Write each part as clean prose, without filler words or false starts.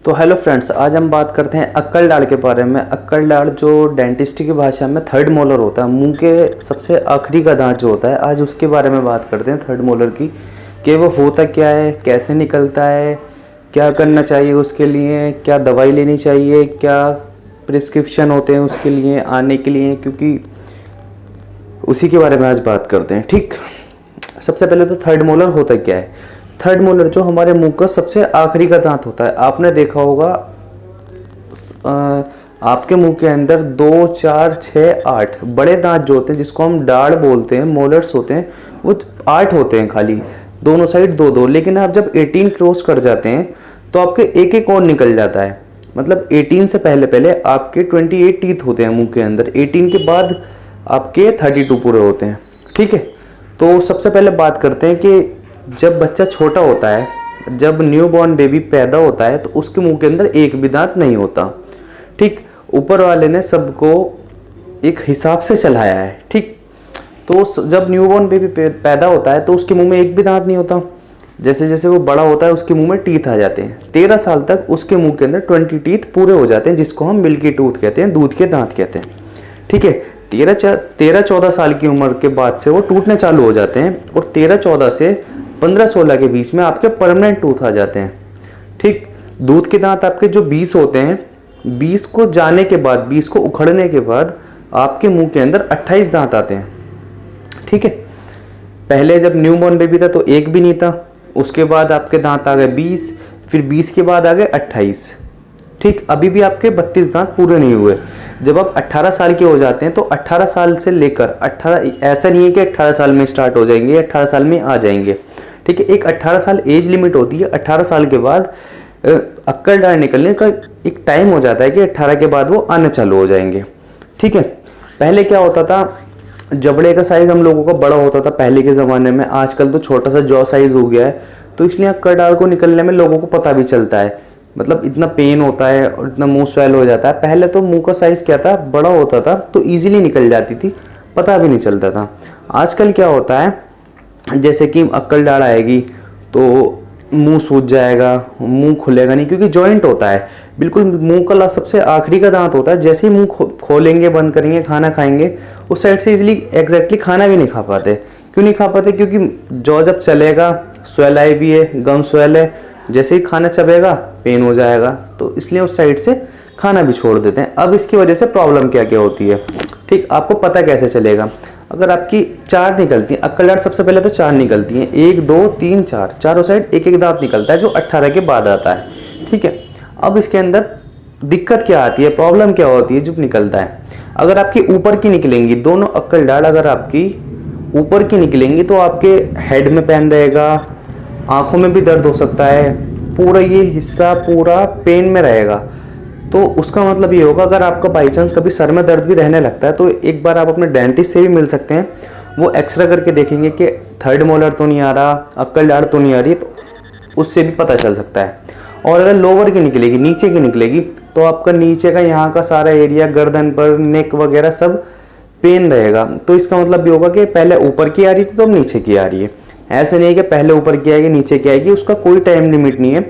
तो hello friends, आज हम बात करते हैं अक्कल दाढ़ के बारे में। अक्कल दाढ़ जो डेंटिस्ट की भाषा में थर्ड मोलर होता है, मुंह के सबसे आखिरी का दांत जो होता है, आज उसके बारे में बात करते हैं थर्ड मोलर की, कि वो होता क्या है, कैसे निकलता है, क्या करना चाहिए उसके लिए, क्या दवाई लेनी चाहिए, क्या प्रिस्क्रिप्शन होते हैं उसके लिए आने के लिए, क्योंकि उसी के बारे में आज बात करते हैं। ठीक, सबसे पहले तो थर्ड मोलर होता क्या है। थर्ड मोलर जो हमारे मुंह का सबसे आखिरी का दांत होता है, आपने देखा होगा आपके मुंह के अंदर 2, 4, 6, 8 बड़े दांत जो होते हैं, जिसको हम दाढ़ बोलते हैं, मोलर्स होते हैं, वो 8 होते हैं खाली, दोनों साइड 2-2। लेकिन आप जब 18 क्रॉस कर जाते हैं तो आपके एक एक और निकल जाता है। मतलब 18 से पहले पहले आपके 28 टीथ होते हैं मुंह के अंदर, 18 के बाद आपके 32 पूरे होते हैं। ठीक है, तो सबसे पहले बात करते हैं कि जब बच्चा छोटा होता है, जब न्यू बॉर्न बेबी पैदा होता है, तो उसके मुंह के अंदर एक भी दांत नहीं होता। ठीक, ऊपर वाले ने सबको एक हिसाब से चलाया है। ठीक, तो जब न्यू बॉर्न बेबी पैदा होता है तो उसके मुंह में एक भी दांत नहीं होता। जैसे जैसे वो बड़ा होता है उसके मुंह में टीथ आ जाते हैं। 13 साल तक उसके मुंह के अंदर 20 टीथ पूरे हो जाते हैं, जिसको हम मिल्की टूथ कहते हैं, दूध के दांत कहते हैं। ठीक है, 13-14 साल की उम्र के बाद से वो टूटने चालू हो जाते हैं, और 13-14 से 15-16 के बीच में आपके परमानेंट टूथ आ जाते हैं। ठीक, दूध के दांत आपके जो 20 होते हैं, 20 को जाने के बाद, 20 को उखड़ने के बाद आपके मुंह के अंदर 28 दांत आते हैं। ठीक है, पहले जब न्यू बॉर्न बेबी था तो एक भी नहीं था, उसके बाद आपके दांत आ गए 20, फिर 20 के बाद आ गए 28। ठीक, अभी भी आपके 32 दांत पूरे नहीं हुए। जब आप 18 साल के हो जाते हैं तो 18 साल से लेकर 18, ऐसा नहीं है कि 18 साल में स्टार्ट हो जाएंगे, 18 साल में आ जाएंगे। ठीक है, एक 18 साल एज लिमिट होती है। 18 साल के बाद अक्कल दाढ़ निकलने का एक टाइम हो जाता है कि 18 के बाद वो आने चालू हो जाएंगे। ठीक है, पहले क्या होता था, जबड़े का साइज हम लोगों का बड़ा होता था पहले के ज़माने में। आजकल तो छोटा सा जॉ साइज हो गया है, तो इसलिए अक्कल दाढ़ को निकलने में लोगों को पता भी चलता है। मतलब इतना पेन होता है और इतना मुंह स्वेल हो जाता है। पहले तो मुंह का साइज क्या था, बड़ा होता था, तो ईजिली निकल जाती थी, पता भी नहीं चलता था। आजकल क्या होता है, जैसे कि अक्कल दाढ़ आएगी तो मुंह सूज जाएगा, मुंह खुलेगा नहीं, क्योंकि जॉइंट होता है बिल्कुल। मुंह का सबसे आखिरी का दांत होता है, जैसे ही मुंह खोलेंगे, बंद करेंगे, खाना खाएंगे, उस साइड से इजिली एग्जैक्टली खाना भी नहीं खा पाते। क्यों नहीं खा पाते? क्योंकि जॉ जब चलेगा, स्वेल आई भी है, गम स्वेल है, जैसे ही खाना चबेगा पेन हो जाएगा, तो इसलिए उस साइड से खाना भी छोड़ देते हैं। अब इसकी वजह से प्रॉब्लम क्या क्या होती है, ठीक, आपको पता कैसे चलेगा? अगर आपकी 4 निकलती हैं अक्कल दाढ़, सबसे पहले तो 4 निकलती हैं, 1, 2, 3, 4, चारों साइड एक एक दांत निकलता है, जो 18 के बाद आता है। ठीक है, अब इसके अंदर दिक्कत क्या आती है, प्रॉब्लम क्या होती है जब निकलता है? अगर आपकी ऊपर की निकलेंगी, दोनों अक्कल दाढ़ अगर आपकी ऊपर की निकलेंगी तो आपके हेड में पेन रहेगा, आंखों में भी दर्द हो सकता है, पूरा ये हिस्सा पूरा पेन में रहेगा। तो उसका मतलब ये होगा, अगर आपका बाई चांस कभी सर में दर्द भी रहने लगता है तो एक बार आप अपने डेंटिस्ट से भी मिल सकते हैं। वो एक्सरे करके देखेंगे कि थर्ड मोलर तो नहीं आ रहा, अक्कल दाढ़ तो नहीं आ रही, तो उससे भी पता चल सकता है। और अगर लोअर की निकलेगी, नीचे की निकलेगी, तो आपका नीचे का यहाँ का सारा एरिया, गर्दन पर, नेक वगैरह सब पेन रहेगा। तो इसका मतलब ये होगा कि पहले ऊपर की आ रही थी तो अब नीचे की आ रही है। ऐसे नहीं है कि पहले ऊपर की आएगी नीचे की आएगी, उसका कोई टाइम लिमिट नहीं है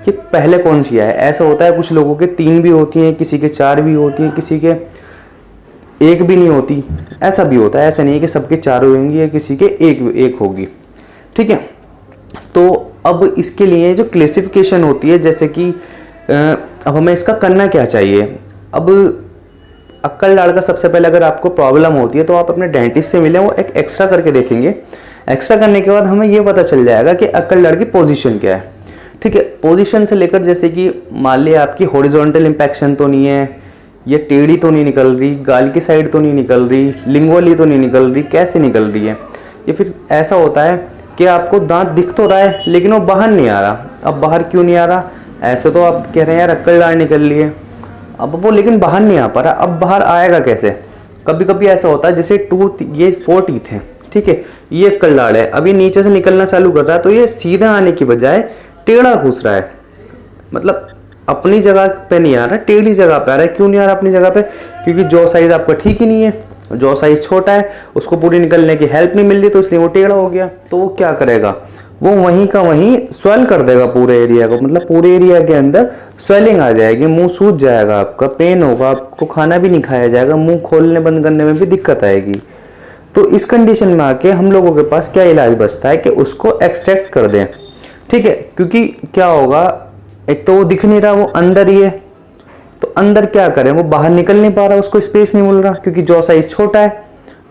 कि पहले कौन सी है। ऐसा होता है कुछ लोगों के 3 भी होती हैं, किसी के 4 भी होती हैं, किसी के 1 भी नहीं होती, ऐसा भी होता है। ऐसा नहीं है कि सबके 4 होंगी या किसी के 1 होगी। ठीक है, तो अब इसके लिए जो क्लासिफिकेशन होती है, जैसे कि अब हमें इसका करना क्या चाहिए। अब अक्कल दाढ़ का सबसे पहले अगर आपको प्रॉब्लम होती है तो आप अपने डेंटिस्ट से मिलें, वो एक एक्स्ट्रा करके देखेंगे। एक्स्ट्रा करने के बाद हमें ये पता चल जाएगा कि अक्कल दाढ़ की पोजीशन क्या है। ठीक है, पोजीशन से लेकर, जैसे कि मान लिया आपकी हॉरिजॉन्टल इंपैक्शन तो नहीं है, ये टेढ़ी तो नहीं निकल रही, गाल की साइड तो नहीं निकल रही, लिंगुअली तो नहीं निकल रही, कैसे निकल रही है? या फिर ऐसा होता है कि आपको दांत दिख तो रहा है लेकिन वो बाहर नहीं आ रहा। अब बाहर क्यों नहीं आ रहा? ऐसे तो आप कह रहे हैं यार अक्कल दाढ़ निकल रही है, अब वो लेकिन बाहर नहीं आ पा रहा। अब बाहर आएगा कैसे? कभी कभी ऐसा होता है, जैसे ये 4 टीथ हैं, ठीक है, ये अक्कल दाढ़ है, अब ये नीचे से निकलना चालू कर रहा है, तो ये सीधा आने की बजाय टेढ़ा घुस रहा है। मतलब अपनी जगह पे नहीं आ रहा, टेढ़ी जगह पे आ रहा है। क्यों नहीं आ रहा अपनी जगह पे? क्योंकि जॉ साइज आपका ठीक ही नहीं है, जॉ साइज छोटा है, उसको पूरी निकलने की हेल्प नहीं मिल रही, तो इसलिए वो टेढ़ा हो गया। तो वो क्या करेगा? वो वहीं का वहीं स्वेल कर देगा पूरे एरिया को, मतलब पूरे एरिया के अंदर स्वेलिंग आ जाएगी, मुंह सूज जाएगा, आपका पेन होगा, आपको खाना भी नहीं खाया जाएगा, मुंह खोलने बंद करने में भी दिक्कत आएगी। तो इस कंडीशन में आके हम लोगों के पास क्या इलाज बचता है कि उसको एक्सट्रैक्ट कर दें, ठीक है। क्योंकि क्या होगा, एक तो वो दिख नहीं रहा, वो अंदर ही है, तो अंदर क्या करें, वो बाहर निकल नहीं पा रहा, उसको स्पेस नहीं मिल रहा क्योंकि जॉ साइज छोटा है।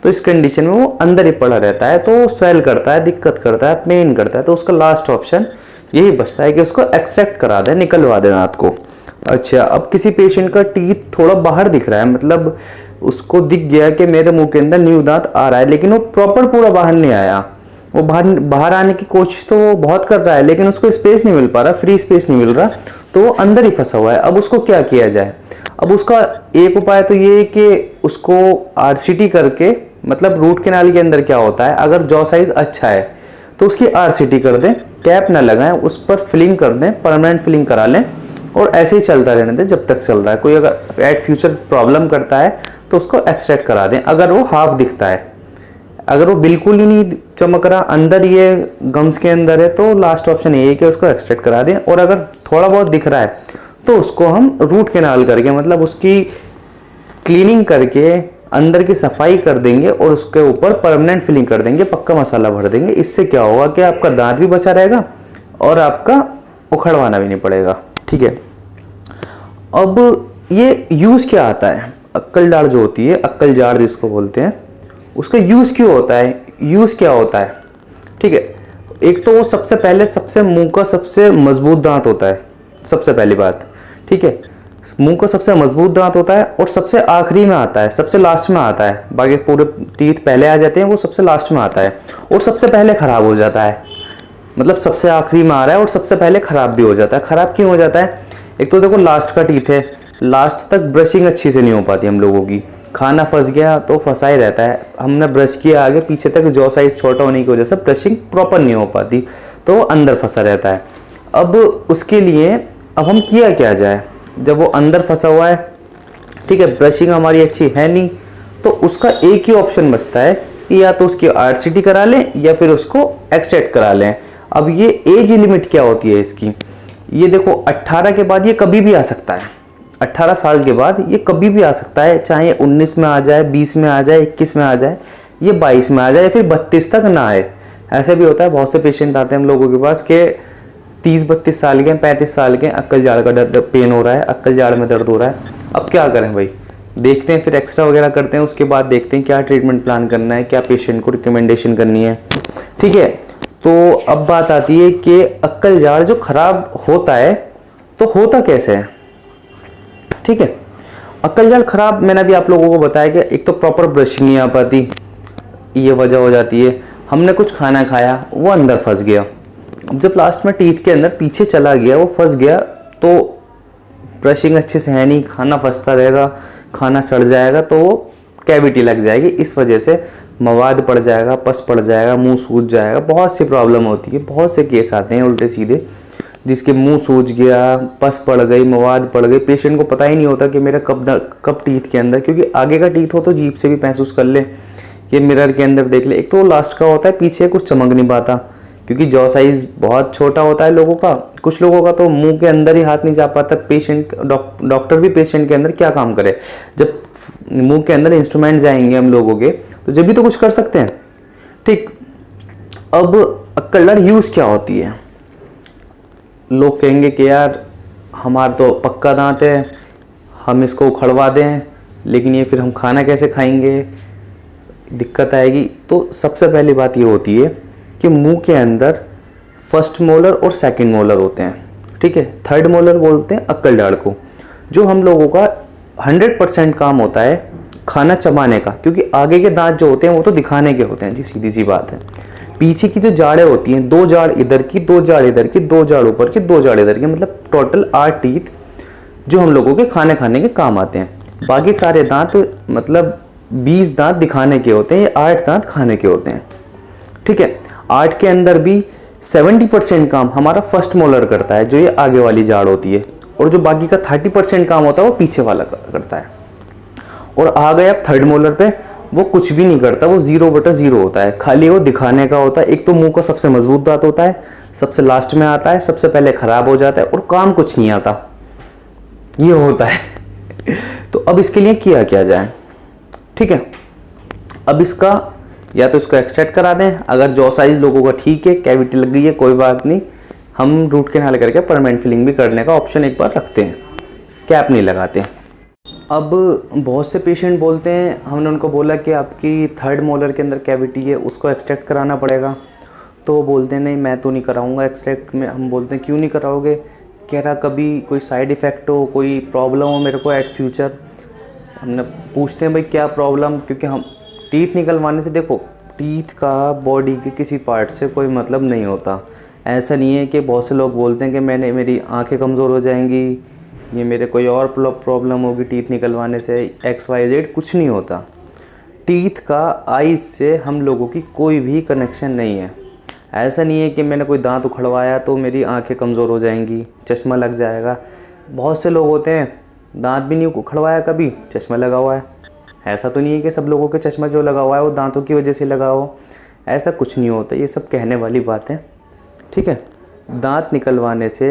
तो इस कंडीशन में वो अंदर ही पड़ा रहता है, तो स्वेल करता है, दिक्कत करता है, पेन करता है। तो उसका लास्ट ऑप्शन यही बचता है कि उसको एक्सट्रैक्ट करा दें, निकलवा दें दांत को। अच्छा, अब किसी पेशेंट का टीथ थोड़ा बाहर दिख रहा है, मतलब उसको दिख गया कि मेरे मुंह के अंदर न्यू दांत आ रहा है, लेकिन वो प्रॉपर पूरा बाहर नहीं आया, वो बाहर आने की कोशिश तो वो बहुत कर रहा है, लेकिन उसको स्पेस नहीं मिल पा रहा, फ्री स्पेस नहीं मिल रहा, तो वो अंदर ही फंसा हुआ है। अब उसको क्या किया जाए? अब उसका एक उपाय तो ये है कि उसको आरसीटी करके, मतलब रूट कैनाल के अंदर क्या होता है, अगर जॉ साइज अच्छा है तो उसकी आरसीटी कर दें, कैप ना लगाएं, उस पर फिलिंग कर दें, परमानेंट फिलिंग करा लें और ऐसे ही चलता रहने दें जब तक चल रहा है। कोई अगर एट फ्यूचर प्रॉब्लम करता है तो उसको एक्सट्रैक्ट करा दें। अगर वो हाफ दिखता है, अगर वो बिल्कुल ही नहीं चमक रहा, अंदर ये गम्स के अंदर है, तो लास्ट ऑप्शन ये है कि उसको एक्सट्रैक्ट करा दें। और अगर थोड़ा बहुत दिख रहा है तो उसको हम रूट कैनाल करके, मतलब उसकी क्लीनिंग करके अंदर की सफाई कर देंगे और उसके ऊपर परमानेंट फिलिंग कर देंगे, पक्का मसाला भर देंगे। इससे क्या होगा कि आपका दांत भी बचा रहेगा और आपका उखड़वाना भी नहीं पड़ेगा, ठीक है। अब ये यूज़ क्या आता है, अक्कल दाढ़ जो होती है, अक्कल जाड़ जिसको बोलते हैं, उसका यूज़ क्यों होता है, यूज़ क्या होता है, ठीक है। एक तो वो सबसे पहले सबसे मुंह का सबसे मजबूत दांत होता है, सबसे पहली बात, ठीक है। मुंह का सबसे मजबूत दांत होता है और सबसे आखिरी में आता है, सबसे लास्ट में आता है। बाकी पूरे टीथ पहले आ जाते हैं, वो सबसे लास्ट में आता है और सबसे पहले खराब हो जाता है। मतलब सबसे आखिरी में आ रहा है और सबसे पहले खराब भी हो जाता है। खराब क्यों हो जाता है? एक तो देखो लास्ट का टीथ है, लास्ट तक ब्रशिंग अच्छी से नहीं हो पाती हम लोगों की, खाना फंस गया तो फंसा ही रहता है, हमने ब्रश किया आगे पीछे तक, जॉ साइज छोटा होने की वजह से ब्रशिंग प्रॉपर नहीं हो पाती, तो अंदर फंसा रहता है। अब उसके लिए अब हम किया क्या जाए, जब वो अंदर फंसा हुआ है, ठीक है, ब्रशिंग हमारी अच्छी है नहीं, तो उसका एक ही ऑप्शन बचता है कि या तो उसकी आरसीटी करा लें या फिर उसको एक्सट्रैक्ट करा लें। अब ये एज लिमिट क्या होती है इसकी, ये देखो 18 के बाद ये कभी भी आ सकता है, 18 साल के बाद ये कभी भी आ सकता है, चाहे 19 में आ जाए, 20 में आ जाए, 21 में आ जाए, ये 22 में आ जाए, फिर 32 तक ना आए। ऐसे भी होता है, बहुत से पेशेंट आते हैं हम लोगों के पास के 30-32 साल के, 35 साल के, अक्कल जाड़ का दर्द पेन हो रहा है, अक्कल जाड़ में दर्द हो रहा है। अब क्या करें भाई, देखते हैं, फिर एक्स्ट्रा वगैरह करते हैं, उसके बाद देखते हैं क्या ट्रीटमेंट प्लान करना है, क्या पेशेंट को रिकमेंडेशन करनी है, ठीक है। तो अब बात आती है कि अक्कल जाड़ जो खराब होता है तो होता कैसे है, ठीक है। अक्कल जाड़ खराब मैंने अभी आप लोगों को बताया कि एक तो प्रॉपर ब्रशिंग नहीं आ पाती, ये वजह हो जाती है, हमने कुछ खाना खाया वो अंदर फंस गया, अब जब लास्ट में टीथ के अंदर पीछे चला गया, वो फंस गया, तो ब्रशिंग अच्छे से है नहीं, खाना फंसता रहेगा, खाना सड़ जाएगा, तो वो कैविटी लग जाएगी, इस वजह से मवाद पड़ जाएगा, पस पड़ जाएगा, मुंह सूज जाएगा, बहुत सी प्रॉब्लम होती है। बहुत से केस आते हैं उल्टे सीधे, जिसके मुंह सूज गया, पस पड़ गई, मवाद पड़ गई, पेशेंट को पता ही नहीं होता कि मेरा कब टीथ के अंदर, क्योंकि आगे का टीथ हो तो जीभ से भी महसूस कर ले, ये मिरर के अंदर देख ले। एक तो लास्ट का होता है, पीछे कुछ चमक नहीं पाता क्योंकि जॉ साइज बहुत छोटा होता है लोगों का, कुछ लोगों का तो मुंह के अंदर ही हाथ नहीं जा पाता। पेशेंट डॉक्टर भी पेशेंट के अंदर क्या काम करे, जब मुंह के अंदर इंस्ट्रूमेंट जाएंगे हम लोगों के, तो जब भी तो कुछ कर सकते हैं, ठीक। अब अक्कल दाढ़ यूज क्या होती है, लोग कहेंगे कि यार हमारा तो पक्का दांत है, हम इसको उखड़वा दें, लेकिन ये फिर हम खाना कैसे खाएंगे, दिक्कत आएगी। तो सबसे पहली बात ये होती है कि मुंह के अंदर फर्स्ट मोलर और सेकंड मोलर होते हैं, ठीक है। थर्ड मोलर बोलते हैं अक्कल दाढ़ को, जो हम लोगों का 100% काम होता है खाना चबाने का, क्योंकि आगे के दांत जो होते हैं वो तो दिखाने के होते हैं जी, सीधी सी बात है। पीछे की जो जाड़ें होती हैं, 2 जाड़ इधर की, 2 जाड़ इधर की, 2 जाड़ ऊपर की, 2 जाड़ इधर की, मतलब टोटल 8 टीथ जो हम लोगों के खाने खाने के काम आते हैं। बाकी सारे दांत मतलब 20 दांत दिखाने के होते हैं, ये 8 दांत खाने के होते हैं, ठीक है। 8 के अंदर भी 70% काम हमारा फर्स्ट मोलर करता है, जो ये आगे वाली जाड़ होती है, और जो बाकी का 30% काम होता है वो पीछे वाला करता है। और आ गए अब थर्ड मोलर पे, वो कुछ भी नहीं करता, वो 0/0 होता है, खाली वो दिखाने का होता है। एक तो मुंह का सबसे मजबूत दांत होता है, सबसे लास्ट में आता है, सबसे पहले खराब हो जाता है और काम कुछ नहीं आता, ये होता है। तो अब इसके लिए किया क्या जाए, ठीक है। अब इसका या तो इसको एक्सट्रैक्ट करा दें, अगर जॉ साइज लोगों का ठीक है, कैविटी लग गई है, कोई बात नहीं, हम रूट कैनाल करके परमानेंट फिलिंग भी करने का ऑप्शन एक बार रखते हैं, कैप नहीं लगाते। अब बहुत से पेशेंट बोलते हैं, हमने उनको बोला कि आपकी 3rd मोलर के अंदर कैविटी है, उसको एक्सट्रैक्ट कराना पड़ेगा। तो वो बोलते हैं नहीं मैं तो नहीं कराऊंगा एक्सट्रैक्ट में। हम बोलते हैं क्यों नहीं कराओगे, कह रहा कभी कोई साइड इफ़ेक्ट हो, कोई प्रॉब्लम हो मेरे को एट फ्यूचर। हमने पूछते हैं भाई क्या प्रॉब्लम, क्योंकि हम टीथ निकलवाने से, देखो टीथ का बॉडी के किसी पार्ट से कोई मतलब नहीं होता। ऐसा नहीं है कि बहुत से लोग बोलते हैं कि मेरी आंखें कमज़ोर हो जाएंगी, ये मेरे कोई और प्रॉब्लम होगी टीथ निकलवाने से, XYZ, कुछ नहीं होता। टीथ का आइज से हम लोगों की कोई भी कनेक्शन नहीं है। ऐसा नहीं है कि मैंने कोई दांत उखड़वाया तो मेरी आंखें कमज़ोर हो जाएंगी, चश्मा लग जाएगा। बहुत से लोग होते हैं दांत भी नहीं उखड़वाया कभी, चश्मा लगा हुआ है। ऐसा तो नहीं है कि सब लोगों के चश्मा जो लगा हुआ है वो दांतों की वजह से लगा हो, ऐसा कुछ नहीं होता, ये सब कहने वाली बात है, ठीक है। दांत निकलवाने से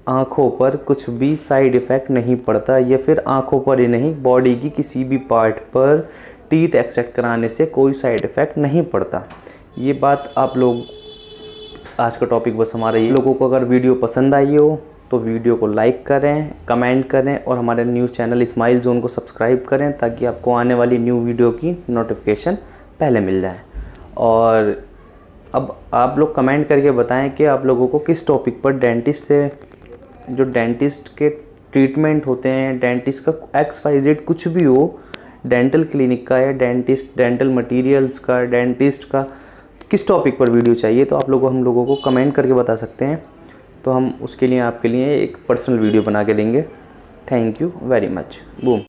आँखों पर कुछ भी साइड इफ़ेक्ट नहीं पड़ता, या फिर आँखों पर ही नहीं, बॉडी की किसी भी पार्ट पर टीथ एक्सट्रैक्ट कराने से कोई साइड इफ़ेक्ट नहीं पड़ता। ये बात आप लोग, आज का टॉपिक बस हमारा ये। लोगों को अगर वीडियो पसंद आई हो तो वीडियो को लाइक करें, कमेंट करें और हमारे न्यूज़ चैनल स्माइल जोन को सब्सक्राइब करें, ताकि आपको आने वाली न्यू वीडियो की नोटिफिकेशन पहले मिल जाए। और अब आप लोग कमेंट करके बताएं कि आप लोगों को किस टॉपिक पर डेंटिस्ट से, जो डेंटिस्ट के ट्रीटमेंट होते हैं, डेंटिस्ट का XYZ कुछ भी हो, डेंटल क्लिनिक का या डेंटल मटेरियल्स का, डेंटिस्ट का, किस टॉपिक पर वीडियो चाहिए, तो आप लोगों हम लोगों को कमेंट करके बता सकते हैं। तो हम उसके लिए आपके लिए एक पर्सनल वीडियो बना के देंगे। Thank you very much. Boom.